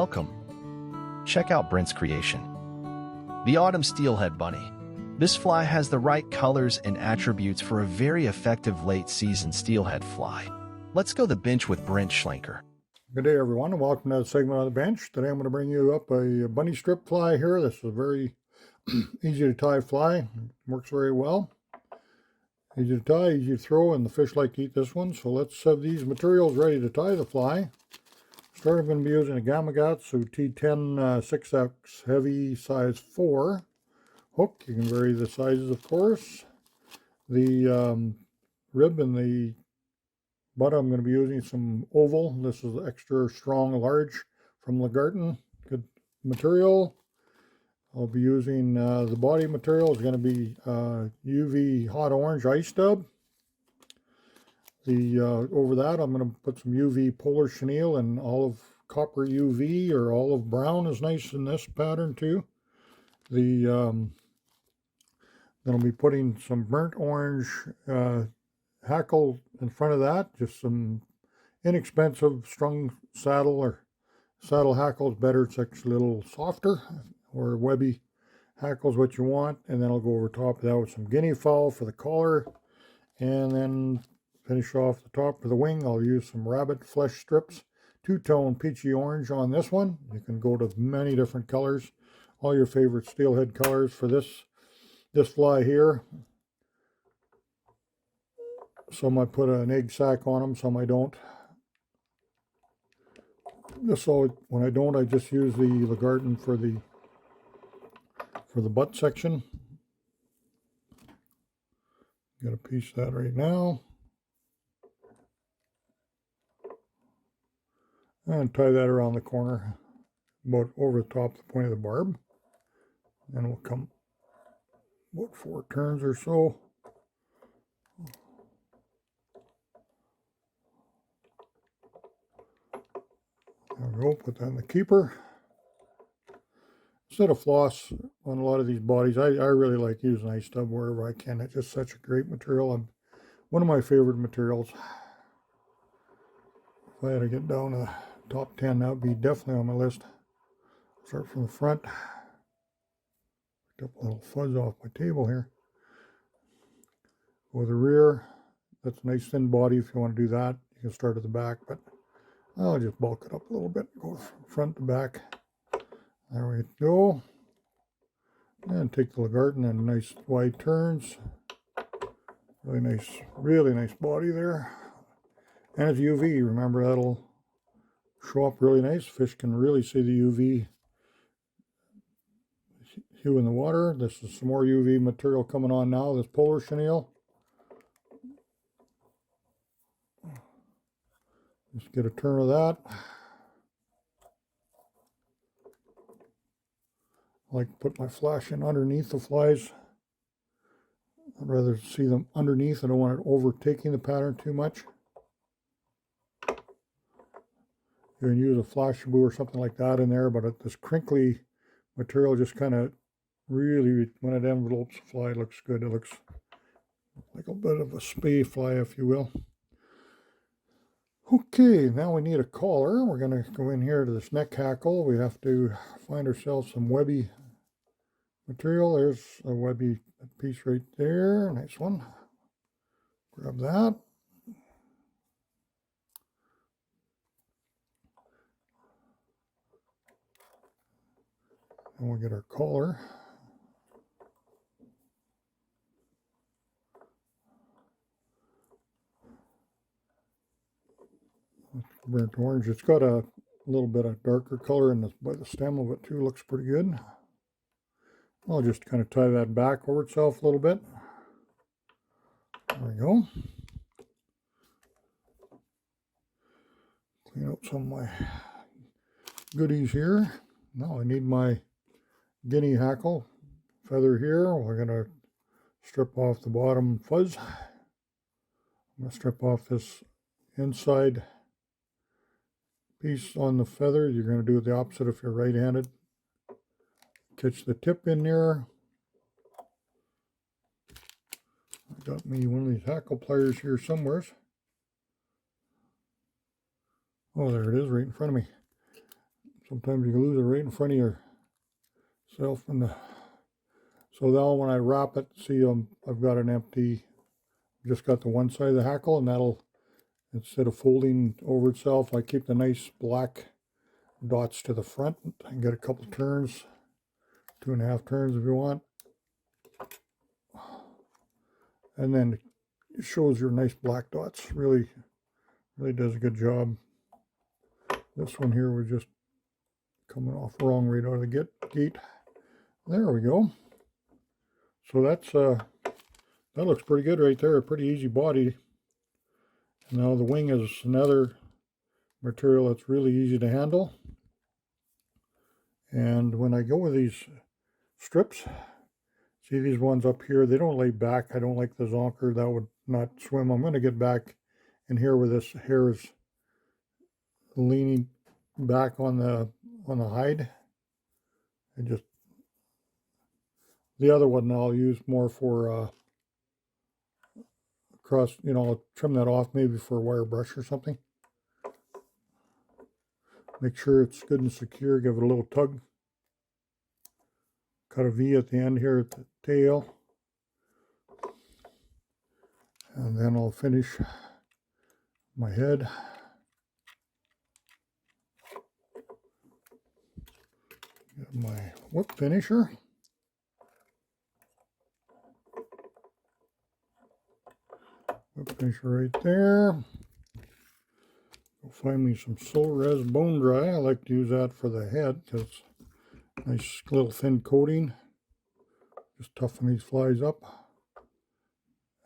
Welcome. Check out Brent's creation. The Autumn Steelhead Bunny. This fly has the right colors and attributes for a very effective late-season steelhead fly. Let's go to the bench with Brent Schlenker. Good day, everyone, and welcome to the segment on the bench. Today I'm going to bring you up a bunny strip fly here. This is a very easy to tie fly. It works very well. Easy to tie, easy to throw, and the fish like to eat this one. So let's have these materials ready to tie the fly. Start, I'm going to be using a Gamakatsu T10 6X heavy size 4 hook. You can vary the sizes, of course. The rib and the butt, I'm going to be using some oval. This is extra strong large from Lagarten. Good material. I'll be using the body material is going to be UV hot orange ice dub. Over that, I'm going to put some UV polar chenille and olive copper UV or olive brown is nice in this pattern too. Then I'll be putting some burnt orange hackle in front of that. Just some inexpensive strung saddle or saddle hackle is better. It's actually a little softer, or webby hackle is what you want. And then I'll go over top of that with some guinea fowl for the collar, and then finish off the top of the wing. I'll use some rabbit flesh strips, two-tone peachy orange on this one. You can go to many different colors, all your favorite steelhead colors for this fly here. Some I put an egg sac on them, some I don't. So when I don't, I just use the Lagarten for the butt section. Got a piece of that right now. And tie that around the corner, about over the top of the point of the barb. And we'll come about 4 turns or so. There we go, put that in the keeper. Instead of floss on a lot of these bodies, I really like using ice dub wherever I can. It's just such a great material. One of my favorite materials. If I had to get down to the top 10, that would be definitely on my list. Start from the front. Picked up a little fuzz off my table here. Go to the rear. That's a nice thin body. If you want to do that, you can start at the back, but I'll just bulk it up a little bit. Go from front to back. There we go. And take the Lagarten and nice wide turns. Really nice body there. And it's UV. Remember, that'll show up really nice. Fish can really see the UV hue in the water. This is some more UV material coming on now. This polar chenille. Just get a turn of that. I like to put my flash in underneath the flies. I'd rather see them underneath. I don't want it overtaking the pattern too much. You can use a flash boo or something like that in there, but this crinkly material just kind of really, when it envelopes the fly, it looks good. It looks like a bit of a spay fly, if you will. Okay, now we need a collar. We're going to go in here to this neck hackle. We have to find ourselves some webby material. There's a webby piece right there. Nice one. Grab that. And we'll get our collar. Burnt orange. It's got a little bit of darker color in by the stem of it too. Looks pretty good. I'll just kind of tie that back over itself a little bit. There we go. Clean out some of my goodies here. Now I need my guinea hackle feather here. We're going to strip off the bottom fuzz. I'm going to strip off this inside piece on the feather. You're going to do the opposite if you're right-handed. Catch the tip in there. I got me one of these hackle pliers here somewhere. Oh, there it is right in front of me. Sometimes you can lose it right in front of yourself. So now when I wrap it, see, I've got an empty, just got the one side of the hackle, and that'll, instead of folding over itself, I keep the nice black dots to the front and get a couple turns, 2.5 turns if you want. And then it shows your nice black dots. Really does a good job. This one here was just coming off wrong right out of the gate. There we go. So that's that looks pretty good right there. Pretty easy body. Now the wing is another material that's really easy to handle. And when I go with these strips, see these ones up here, they don't lay back. I don't like the zonker. That would not swim. I'm going to get back in here where this hair is leaning back on the hide. And just the other one I'll use more for across, you know, I'll trim that off maybe for a wire brush or something. Make sure it's good and secure. Give it a little tug. Cut a V at the end here at the tail. And then I'll finish my head. Get my whip finisher. Whip finisher right there. Go find me some Soul Res Bone Dry. I like to use that for the head because nice little thin coating. Just toughen these flies up.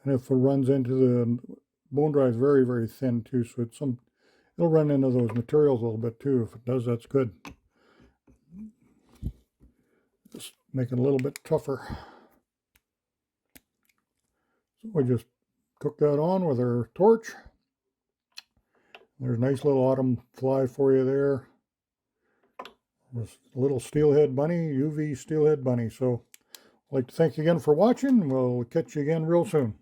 And if it runs into the bone dry, is very, very thin too, so it'll run into those materials a little bit too. If it does, that's good. Just make it a little bit tougher. So we just cook that on with our torch. There's a nice little autumn fly for you there. This little steelhead bunny, UV steelhead bunny. So I'd like to thank you again for watching. We'll catch you again real soon.